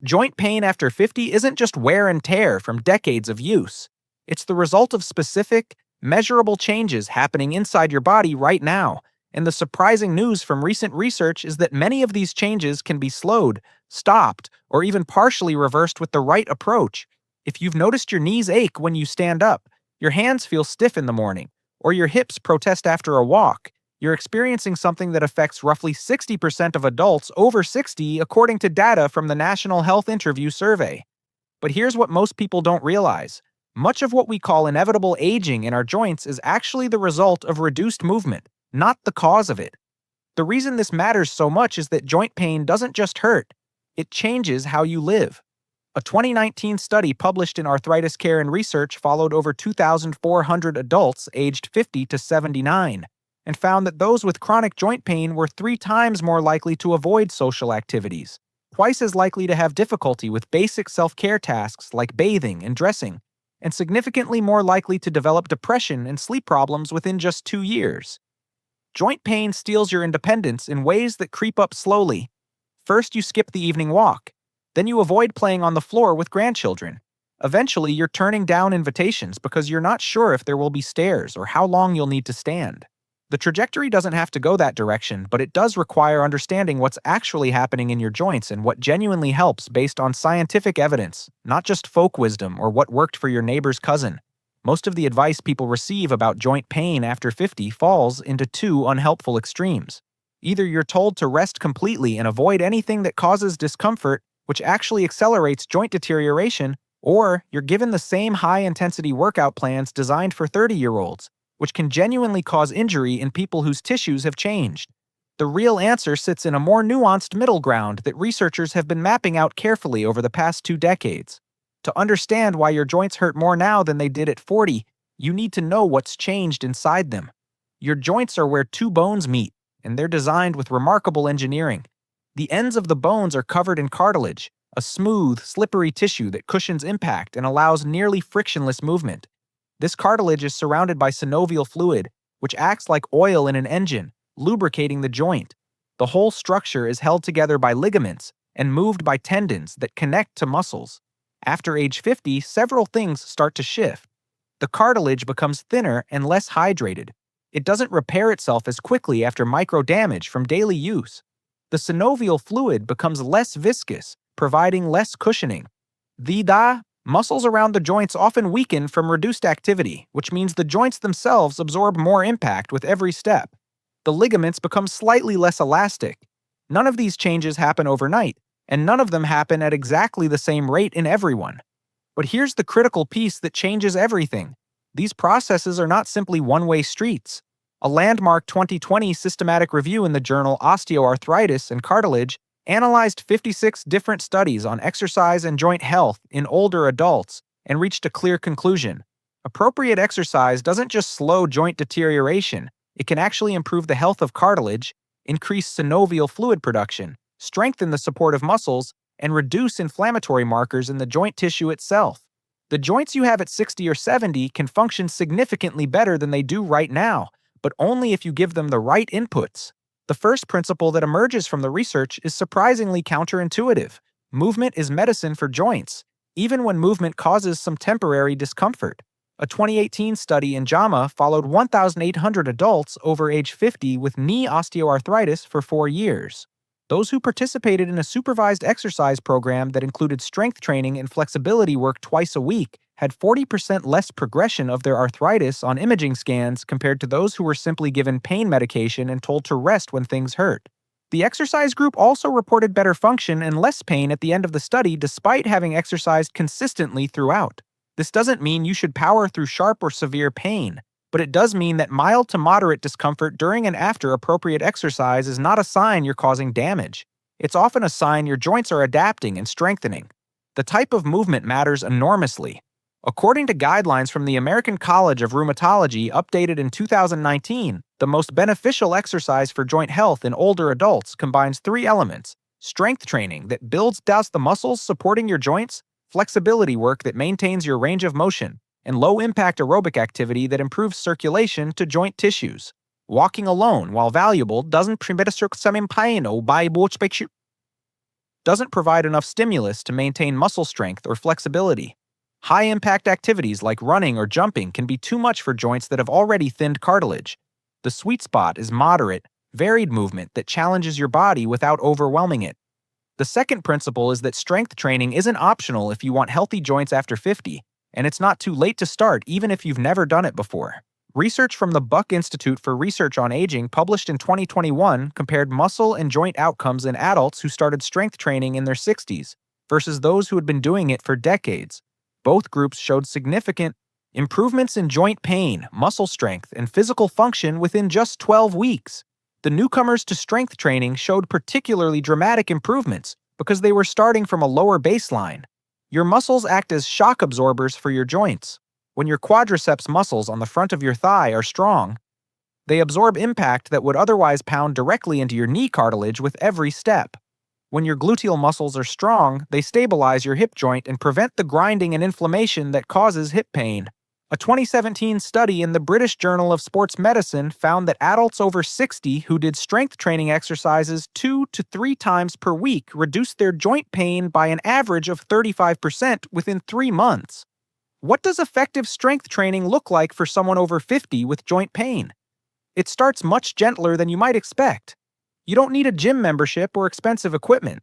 Joint pain after 50 isn't just wear and tear from decades of use. It's the result of specific, measurable changes happening inside your body right now. And the surprising news from recent research is that many of these changes can be slowed, stopped, or even partially reversed with the right approach. If you've noticed your knees ache when you stand up, your hands feel stiff in the morning, or your hips protest after a walk, you're experiencing something that affects roughly 60% of adults over 60, according to data from the National Health Interview Survey. But here's what most people don't realize. Much of what we call inevitable aging in our joints is actually the result of reduced movement, not the cause of it. The reason this matters so much is that joint pain doesn't just hurt, it changes how you live. A 2019 study published in Arthritis Care and Research followed over 2,400 adults aged 50 to 79 and found that those with chronic joint pain were 3 times more likely to avoid social activities, twice as likely to have difficulty with basic self-care tasks like bathing and dressing, and significantly more likely to develop depression and sleep problems within just 2 years. Joint pain steals your independence in ways that creep up slowly. First, you skip the evening walk. Then you avoid playing on the floor with grandchildren. Eventually, you're turning down invitations because you're not sure if there will be stairs or how long you'll need to stand. The trajectory doesn't have to go that direction, but it does require understanding what's actually happening in your joints and what genuinely helps based on scientific evidence, not just folk wisdom or what worked for your neighbor's cousin. Most of the advice people receive about joint pain after 50 falls into 2 unhelpful extremes. Either you're told to rest completely and avoid anything that causes discomfort, which actually accelerates joint deterioration, or you're given the same high-intensity workout plans designed for 30-year-olds, which can genuinely cause injury in people whose tissues have changed. The real answer sits in a more nuanced middle ground that researchers have been mapping out carefully over the past 2 decades. To understand why your joints hurt more now than they did at 40, you need to know what's changed inside them. Your joints are where 2 bones meet, and they're designed with remarkable engineering. The ends of the bones are covered in cartilage, a smooth, slippery tissue that cushions impact and allows nearly frictionless movement. This cartilage is surrounded by synovial fluid, which acts like oil in an engine, lubricating the joint. The whole structure is held together by ligaments and moved by tendons that connect to muscles. After age 50, several things start to shift. The cartilage becomes thinner and less hydrated. It doesn't repair itself as quickly after micro-damage from daily use. The synovial fluid becomes less viscous, providing less cushioning. Muscles around the joints often weaken from reduced activity, which means the joints themselves absorb more impact with every step. The ligaments become slightly less elastic. None of these changes happen overnight, and none of them happen at exactly the same rate in everyone. But here's the critical piece that changes everything. These processes are not simply one-way streets. A landmark 2020 systematic review in the journal Osteoarthritis and Cartilage analyzed 56 different studies on exercise and joint health in older adults and reached a clear conclusion. Appropriate exercise doesn't just slow joint deterioration, it can actually improve the health of cartilage, increase synovial fluid production, strengthen the supportive muscles, and reduce inflammatory markers in the joint tissue itself. The joints you have at 60 or 70 can function significantly better than they do right now, but only if you give them the right inputs. The first principle that emerges from the research is surprisingly counterintuitive. Movement is medicine for joints, even when movement causes some temporary discomfort. A 2018 study in JAMA followed 1,800 adults over age 50 with knee osteoarthritis for 4 years. Those who participated in a supervised exercise program that included strength training and flexibility work twice a week had 40% less progression of their arthritis on imaging scans compared to those who were simply given pain medication and told to rest when things hurt. The exercise group also reported better function and less pain at the end of the study despite having exercised consistently throughout. This doesn't mean you should power through sharp or severe pain, but it does mean that mild to moderate discomfort during and after appropriate exercise is not a sign you're causing damage. It's often a sign your joints are adapting and strengthening. The type of movement matters enormously. According to guidelines from the American College of Rheumatology updated in 2019, the most beneficial exercise for joint health in older adults combines 3 elements: strength training that builds out the muscles supporting your joints, flexibility work that maintains your range of motion, and low-impact aerobic activity that improves circulation to joint tissues. Walking alone, while valuable, doesn't prevent some pain or by doesn't provide enough stimulus to maintain muscle strength or flexibility. High-impact activities like running or jumping can be too much for joints that have already thinned cartilage. The sweet spot is moderate, varied movement that challenges your body without overwhelming it. The second principle is that strength training isn't optional if you want healthy joints after 50, and it's not too late to start even if you've never done it before. Research from the Buck Institute for Research on Aging published in 2021 compared muscle and joint outcomes in adults who started strength training in their 60s versus those who had been doing it for decades. Both groups showed significant improvements in joint pain, muscle strength, and physical function within just 12 weeks. The newcomers to strength training showed particularly dramatic improvements because they were starting from a lower baseline. Your muscles act as shock absorbers for your joints. When your quadriceps muscles on the front of your thigh are strong, they absorb impact that would otherwise pound directly into your knee cartilage with every step. When your gluteal muscles are strong, they stabilize your hip joint and prevent the grinding and inflammation that causes hip pain. A 2017 study in the British Journal of Sports Medicine found that adults over 60 who did strength training exercises 2 to 3 times per week reduced their joint pain by an average of 35% within 3 months. What does effective strength training look like for someone over 50 with joint pain? It starts much gentler than you might expect. You don't need a gym membership or expensive equipment.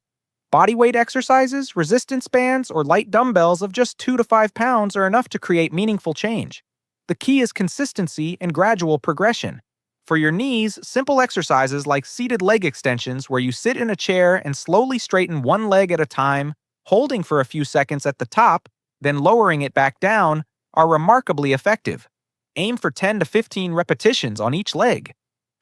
Bodyweight exercises, resistance bands, or light dumbbells of just 2 to 5 pounds are enough to create meaningful change. The key is consistency and gradual progression. For your knees, simple exercises like seated leg extensions where you sit in a chair and slowly straighten one leg at a time, holding for a few seconds at the top, then lowering it back down, are remarkably effective. Aim for 10 to 15 repetitions on each leg.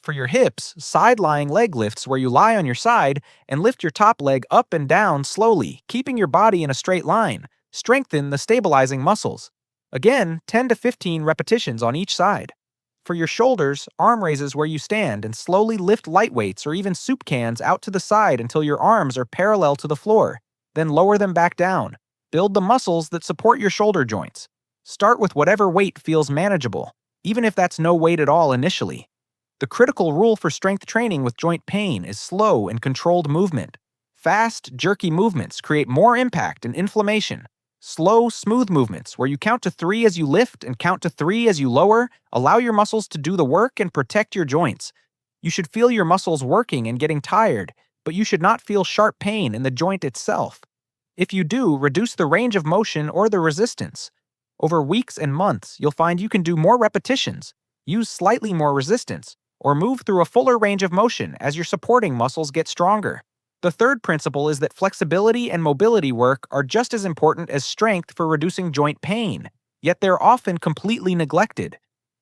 For your hips, side-lying leg lifts where you lie on your side and lift your top leg up and down slowly, keeping your body in a straight line, strengthen the stabilizing muscles. Again, 10 to 15 repetitions on each side. For your shoulders, arm raises where you stand and slowly lift light weights or even soup cans out to the side until your arms are parallel to the floor, then lower them back down. Build the muscles that support your shoulder joints. Start with whatever weight feels manageable, even if that's no weight at all initially. The critical rule for strength training with joint pain is slow and controlled movement. Fast, jerky movements create more impact and inflammation. Slow, smooth movements, where you count to 3 as you lift and count to 3 as you lower, allow your muscles to do the work and protect your joints. You should feel your muscles working and getting tired, but you should not feel sharp pain in the joint itself. If you do, reduce the range of motion or the resistance. Over weeks and months, you'll find you can do more repetitions, use slightly more resistance, or move through a fuller range of motion as your supporting muscles get stronger. The third principle is that flexibility and mobility work are just as important as strength for reducing joint pain, yet they're often completely neglected.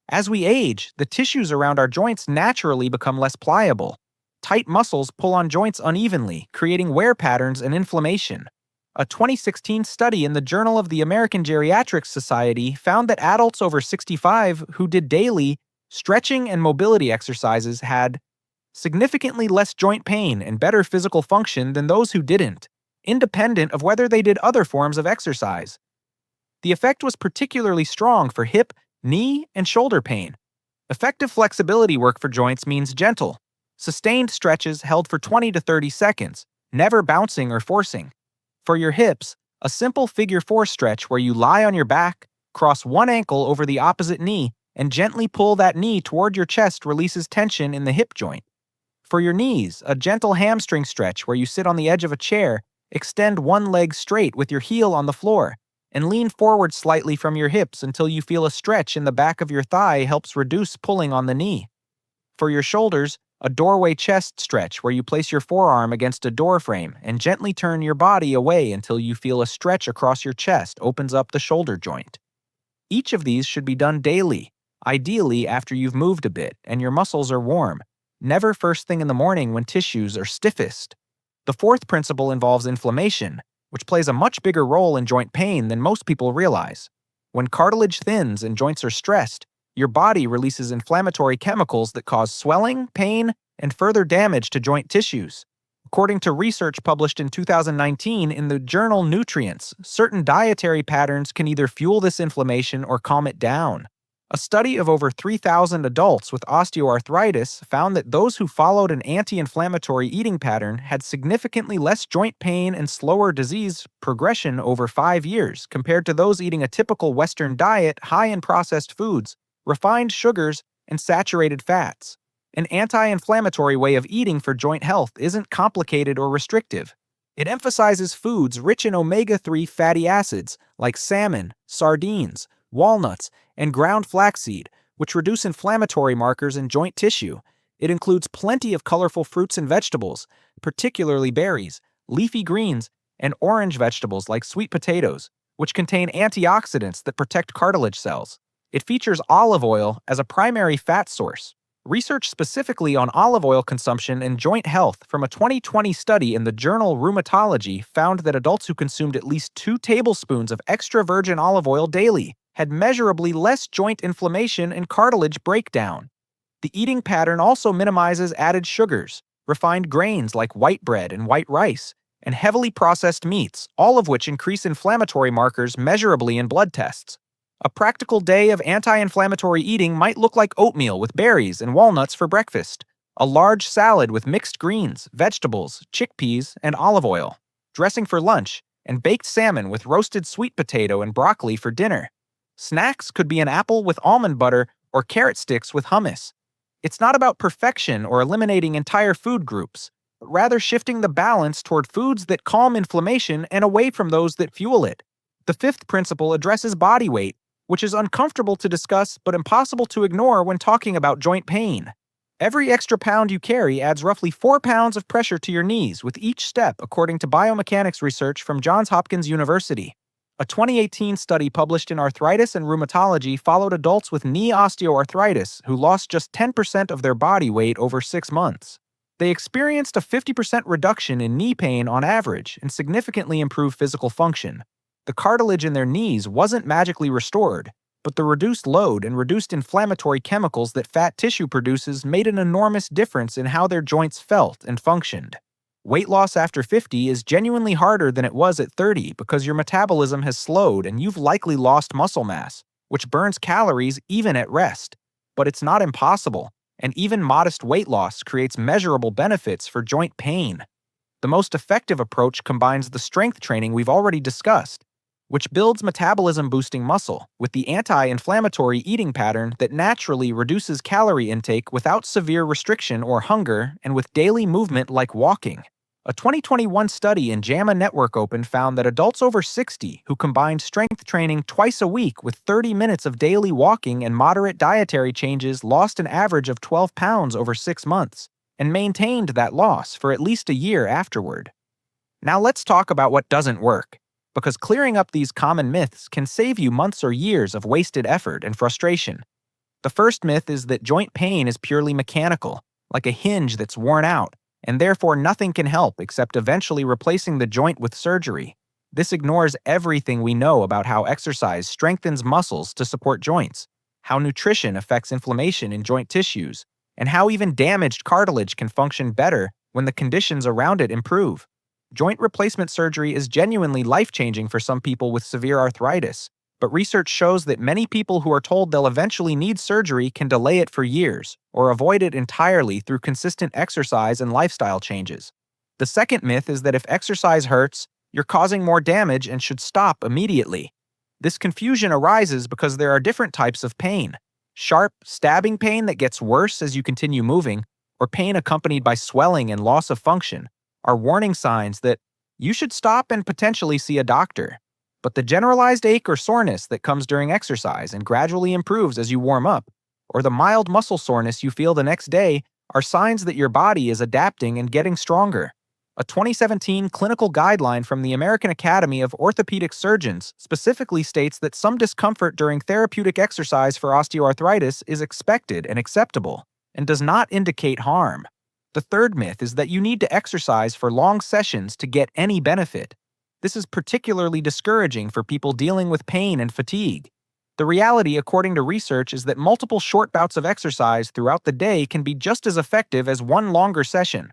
As we age, the tissues around our joints naturally become less pliable. Tight muscles pull on joints unevenly, creating wear patterns and inflammation. A 2016 study in the Journal of the American Geriatrics Society found that adults over 65 who did daily stretching and mobility exercises had significantly less joint pain and better physical function than those who didn't, independent of whether they did other forms of exercise. The effect was particularly strong for hip, knee, and shoulder pain. Effective flexibility work for joints means gentle, sustained stretches held for 20 to 30 seconds, never bouncing or forcing. For your hips, a simple figure 4 stretch where you lie on your back, cross one ankle over the opposite knee, and gently pull that knee toward your chest releases tension in the hip joint. For your knees, a gentle hamstring stretch where you sit on the edge of a chair, extend one leg straight with your heel on the floor, and lean forward slightly from your hips until you feel a stretch in the back of your thigh helps reduce pulling on the knee. For your shoulders, a doorway chest stretch where you place your forearm against a door frame and gently turn your body away until you feel a stretch across your chest opens up the shoulder joint. Each of these should be done daily, ideally after you've moved a bit and your muscles are warm, never first thing in the morning when tissues are stiffest. The fourth principle involves inflammation, which plays a much bigger role in joint pain than most people realize. When cartilage thins and joints are stressed, your body releases inflammatory chemicals that cause swelling, pain, and further damage to joint tissues. According to research published in 2019 in the journal Nutrients, certain dietary patterns can either fuel this inflammation or calm it down. A study of over 3,000 adults with osteoarthritis found that those who followed an anti-inflammatory eating pattern had significantly less joint pain and slower disease progression over 5 years compared to those eating a typical Western diet high in processed foods, refined sugars, and saturated fats. An anti-inflammatory way of eating for joint health isn't complicated or restrictive. It emphasizes foods rich in omega-3 fatty acids like salmon, sardines, walnuts, and ground flaxseed, which reduce inflammatory markers in joint tissue. It includes plenty of colorful fruits and vegetables, particularly berries, leafy greens, and orange vegetables like sweet potatoes, which contain antioxidants that protect cartilage cells. It features olive oil as a primary fat source. Research specifically on olive oil consumption and joint health from a 2020 study in the journal Rheumatology found that adults who consumed at least 2 tablespoons of extra virgin olive oil daily had measurably less joint inflammation and cartilage breakdown. The eating pattern also minimizes added sugars, refined grains like white bread and white rice, and heavily processed meats, all of which increase inflammatory markers measurably in blood tests. A practical day of anti-inflammatory eating might look like oatmeal with berries and walnuts for breakfast, a large salad with mixed greens, vegetables, chickpeas, and olive oil, dressing for lunch, and baked salmon with roasted sweet potato and broccoli for dinner. Snacks could be an apple with almond butter or carrot sticks with hummus. It's not about perfection or eliminating entire food groups, but rather shifting the balance toward foods that calm inflammation and away from those that fuel it. The fifth principle addresses body weight, which is uncomfortable to discuss but impossible to ignore when talking about joint pain. Every extra pound you carry adds roughly 4 pounds of pressure to your knees with each step, according to biomechanics research from Johns Hopkins University. A 2018 study published in Arthritis and Rheumatology followed adults with knee osteoarthritis who lost just 10% of their body weight over 6 months. They experienced a 50% reduction in knee pain on average and significantly improved physical function. The cartilage in their knees wasn't magically restored, but the reduced load and reduced inflammatory chemicals that fat tissue produces made an enormous difference in how their joints felt and functioned. Weight loss after 50 is genuinely harder than it was at 30 because your metabolism has slowed and you've likely lost muscle mass, which burns calories even at rest. But it's not impossible, and even modest weight loss creates measurable benefits for joint pain. The most effective approach combines the strength training we've already discussed, which builds metabolism-boosting muscle, with the anti-inflammatory eating pattern that naturally reduces calorie intake without severe restriction or hunger and with daily movement like walking. A 2021 study in JAMA Network Open found that adults over 60 who combined strength training twice a week with 30 minutes of daily walking and moderate dietary changes lost an average of 12 pounds over 6 months, and maintained that loss for at least a year afterward. Now let's talk about what doesn't work, because clearing up these common myths can save you months or years of wasted effort and frustration. The first myth is that joint pain is purely mechanical, like a hinge that's worn out, and therefore nothing can help except eventually replacing the joint with surgery. This ignores everything we know about how exercise strengthens muscles to support joints, how nutrition affects inflammation in joint tissues, and how even damaged cartilage can function better when the conditions around it improve. Joint replacement surgery is genuinely life-changing for some people with severe arthritis, but research shows that many people who are told they'll eventually need surgery can delay it for years or avoid it entirely through consistent exercise and lifestyle changes. The second myth is that if exercise hurts, you're causing more damage and should stop immediately. This confusion arises because there are different types of pain: sharp, stabbing pain that gets worse as you continue moving, or pain accompanied by swelling and loss of function, are warning signs that you should stop and potentially see a doctor. But the generalized ache or soreness that comes during exercise and gradually improves as you warm up, or the mild muscle soreness you feel the next day, are signs that your body is adapting and getting stronger. A 2017 clinical guideline from the American Academy of Orthopedic Surgeons specifically states that some discomfort during therapeutic exercise for osteoarthritis is expected and acceptable, and does not indicate harm. The third myth is that you need to exercise for long sessions to get any benefit. This is particularly discouraging for people dealing with pain and fatigue. The reality, according to research, is that multiple short bouts of exercise throughout the day can be just as effective as one longer session.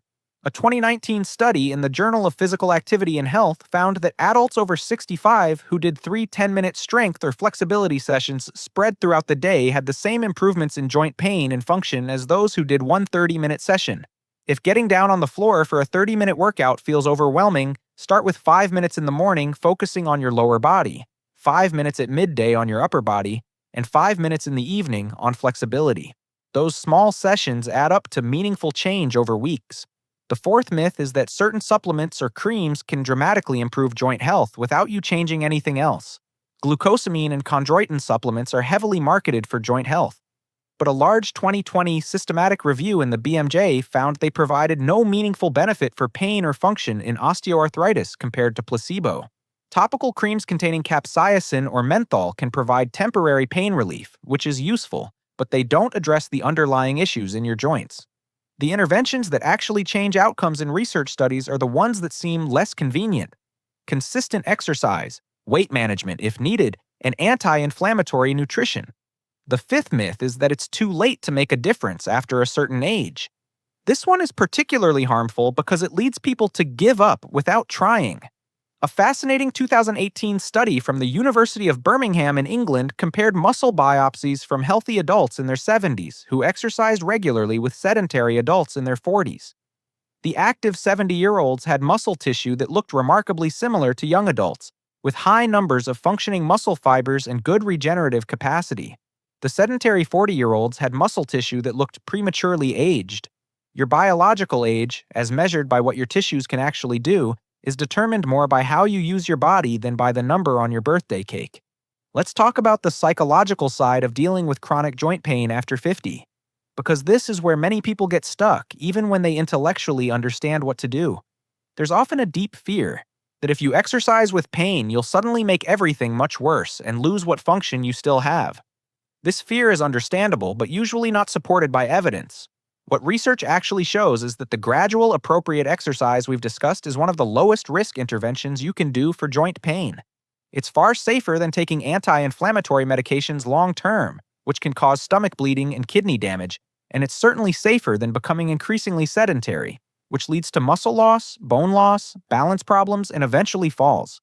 A 2019 study in the Journal of Physical Activity and Health found that adults over 65 who did 3 10-minute strength or flexibility sessions spread throughout the day had the same improvements in joint pain and function as those who did one 30-minute session. If getting down on the floor for a 30-minute workout feels overwhelming, start with 5 minutes in the morning focusing on your lower body, 5 minutes at midday on your upper body, and 5 minutes in the evening on flexibility. Those small sessions add up to meaningful change over weeks. The fourth myth is that certain supplements or creams can dramatically improve joint health without you changing anything else. Glucosamine and chondroitin supplements are heavily marketed for joint health, but a large 2020 systematic review in the BMJ found they provided no meaningful benefit for pain or function in osteoarthritis compared to placebo. Topical creams containing capsaicin or menthol can provide temporary pain relief, which is useful, but they don't address the underlying issues in your joints. The interventions that actually change outcomes in research studies are the ones that seem less convenient. Consistent exercise, weight management if needed, and anti-inflammatory nutrition. The fifth myth is that it's too late to make a difference after a certain age. This one is particularly harmful because it leads people to give up without trying. A fascinating 2018 study from the University of Birmingham in England compared muscle biopsies from healthy adults in their 70s who exercised regularly with sedentary adults in their 40s. The active 70-year-olds had muscle tissue that looked remarkably similar to young adults, with high numbers of functioning muscle fibers and good regenerative capacity. The sedentary 40-year-olds had muscle tissue that looked prematurely aged. Your biological age, as measured by what your tissues can actually do, is determined more by how you use your body than by the number on your birthday cake. Let's talk about the psychological side of dealing with chronic joint pain after 50, because this is where many people get stuck even when they intellectually understand what to do. There's often a deep fear that if you exercise with pain, you'll suddenly make everything much worse and lose what function you still have. This fear is understandable, but usually not supported by evidence. What research actually shows is that the gradual, appropriate exercise we've discussed is one of the lowest risk interventions you can do for joint pain. It's far safer than taking anti-inflammatory medications long-term, which can cause stomach bleeding and kidney damage, and it's certainly safer than becoming increasingly sedentary, which leads to muscle loss, bone loss, balance problems, and eventually falls.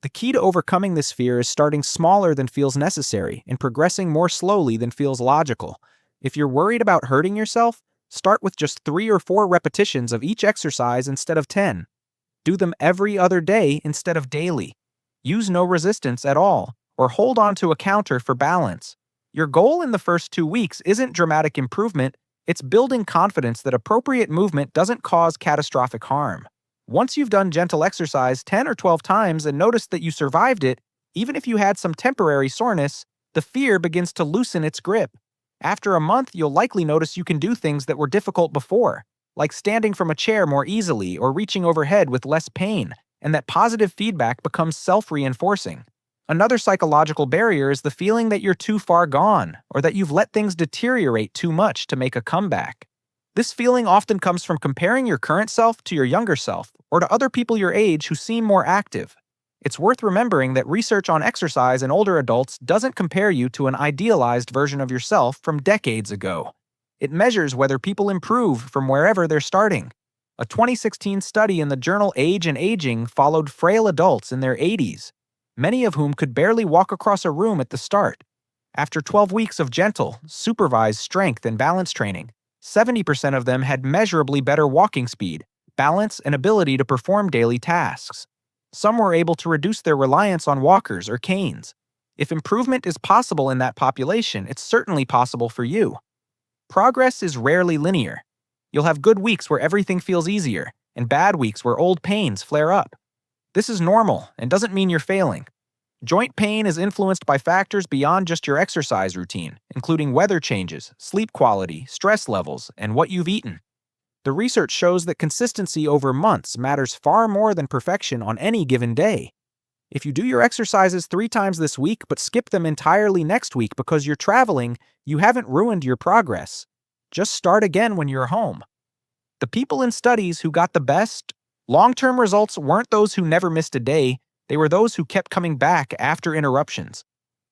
The key to overcoming this fear is starting smaller than feels necessary and progressing more slowly than feels logical. If you're worried about hurting yourself, start with just 3 or 4 repetitions of each exercise instead of 10. Do them every other day instead of daily. Use no resistance at all, or hold on to a counter for balance. Your goal in the first 2 weeks isn't dramatic improvement, it's building confidence that appropriate movement doesn't cause catastrophic harm. Once you've done gentle exercise 10 or 12 times and noticed that you survived it, even if you had some temporary soreness, the fear begins to loosen its grip. After a month, you'll likely notice you can do things that were difficult before, like standing from a chair more easily or reaching overhead with less pain, and that positive feedback becomes self-reinforcing. Another psychological barrier is the feeling that you're too far gone, or that you've let things deteriorate too much to make a comeback. This feeling often comes from comparing your current self to your younger self, or to other people your age who seem more active. It's worth remembering that research on exercise in older adults doesn't compare you to an idealized version of yourself from decades ago. It measures whether people improve from wherever they're starting. A 2016 study in the journal Age and Aging followed frail adults in their 80s, many of whom could barely walk across a room at the start. After 12 weeks of gentle, supervised strength and balance training, 70% of them had measurably better walking speed, balance, and ability to perform daily tasks. Some were able to reduce their reliance on walkers or canes. If improvement is possible in that population, it's certainly possible for you. Progress is rarely linear. You'll have good weeks where everything feels easier, and bad weeks where old pains flare up. This is normal and doesn't mean you're failing. Joint pain is influenced by factors beyond just your exercise routine, including weather changes, sleep quality, stress levels, and what you've eaten. The research shows that consistency over months matters far more than perfection on any given day. If you do your exercises 3 times this week but skip them entirely next week because you're traveling, you haven't ruined your progress. Just start again when you're home. The people in studies who got the best long-term results weren't those who never missed a day, they were those who kept coming back after interruptions.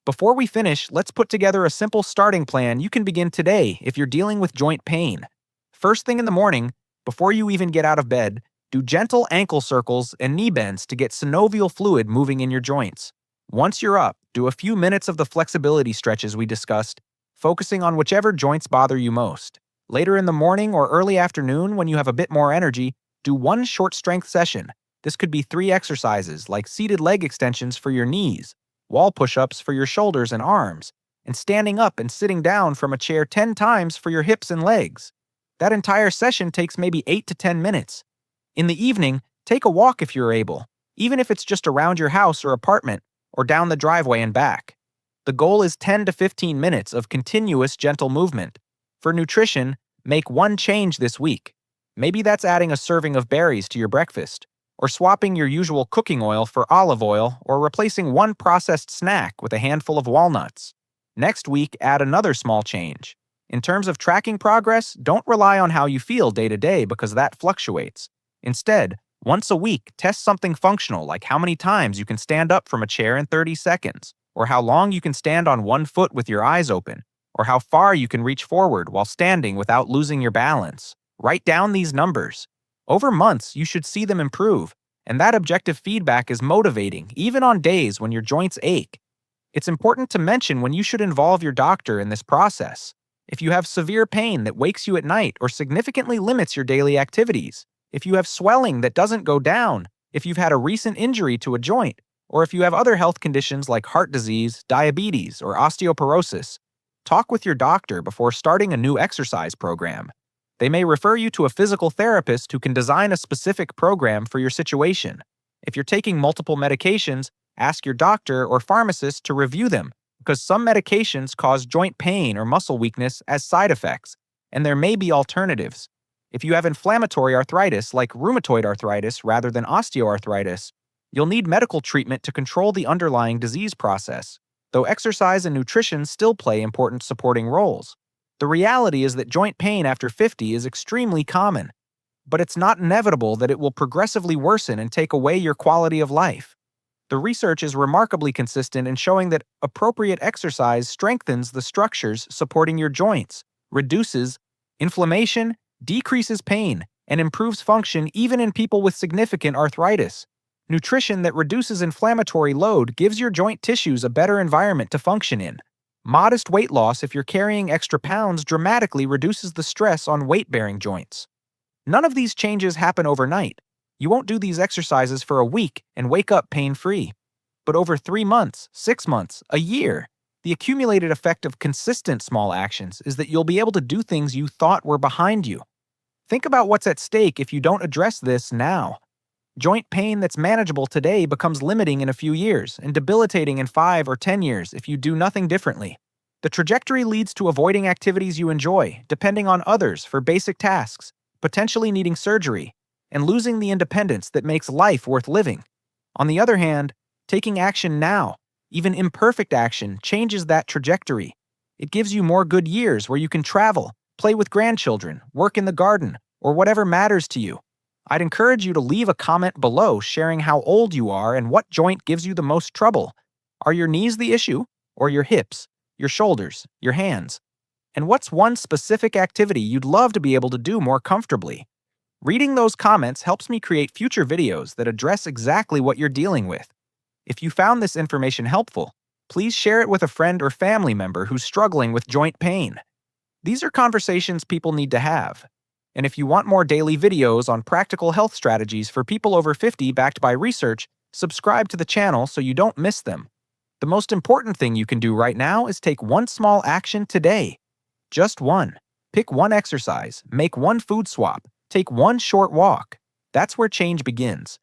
Before we finish, let's put together a simple starting plan you can begin today if you're dealing with joint pain. First thing in the morning, Before you even get out of bed, do gentle ankle circles and knee bends to get synovial fluid moving in your joints. Once you're up, do a few minutes of the flexibility stretches we discussed, focusing on whichever joints bother you most. Later in the morning or early afternoon, when you have a bit more energy, do one short strength session. This could be 3 exercises like seated leg extensions for your knees, wall push-ups for your shoulders and arms, and standing up and sitting down from a chair 10 times for your hips and legs. That entire session takes maybe 8 to 10 minutes. In the evening, take a walk if you're able, even if it's just around your house or apartment, or down the driveway and back. The goal is 10 to 15 minutes of continuous gentle movement. For nutrition, make one change this week. Maybe that's adding a serving of berries to your breakfast, or swapping your usual cooking oil for olive oil, or replacing one processed snack with a handful of walnuts. Next week, add another small change. In terms of tracking progress, don't rely on how you feel day to day because that fluctuates. Instead, once a week, test something functional like how many times you can stand up from a chair in 30 seconds, or how long you can stand on one foot with your eyes open, or how far you can reach forward while standing without losing your balance. Write down these numbers. Over months, you should see them improve, and that objective feedback is motivating, even on days when your joints ache. It's important to mention when you should involve your doctor in this process. If you have severe pain that wakes you at night or significantly limits your daily activities, if you have swelling that doesn't go down, if you've had a recent injury to a joint, or if you have other health conditions like heart disease, diabetes, or osteoporosis, talk with your doctor before starting a new exercise program. They may refer you to a physical therapist who can design a specific program for your situation. If you're taking multiple medications, ask your doctor or pharmacist to review them, because some medications cause joint pain or muscle weakness as side effects, and there may be alternatives. If you have inflammatory arthritis like rheumatoid arthritis rather than osteoarthritis, you'll need medical treatment to control the underlying disease process, though exercise and nutrition still play important supporting roles. The reality is that joint pain after 50 is extremely common, but it's not inevitable that it will progressively worsen and take away your quality of life. The research is remarkably consistent in showing that appropriate exercise strengthens the structures supporting your joints, reduces inflammation, decreases pain, and improves function even in people with significant arthritis. Nutrition that reduces inflammatory load gives your joint tissues a better environment to function in. Modest weight loss if you're carrying extra pounds dramatically reduces the stress on weight-bearing joints. None of these changes happen overnight. You won't do these exercises for a week and wake up pain-free. But over 3 months, 6 months, a year, the accumulated effect of consistent small actions is that you'll be able to do things you thought were behind you. Think about what's at stake if you don't address this now. Joint pain that's manageable today becomes limiting in a few years and debilitating in 5 or 10 years if you do nothing differently. The trajectory leads to avoiding activities you enjoy, depending on others for basic tasks, potentially needing surgery, and losing the independence that makes life worth living. On the other hand, taking action now, even imperfect action, changes that trajectory. It gives you more good years where you can travel, play with grandchildren, work in the garden, or whatever matters to you. I'd encourage you to leave a comment below sharing how old you are and what joint gives you the most trouble. Are your knees the issue, or your hips, your shoulders, your hands? And what's one specific activity you'd love to be able to do more comfortably? Reading those comments helps me create future videos that address exactly what you're dealing with. If you found this information helpful, please share it with a friend or family member who's struggling with joint pain. These are conversations people need to have. And if you want more daily videos on practical health strategies for people over 50 backed by research, subscribe to the channel so you don't miss them. The most important thing you can do right now is take one small action today. Just one. Pick one exercise, make one food swap, take one short walk. That's where change begins.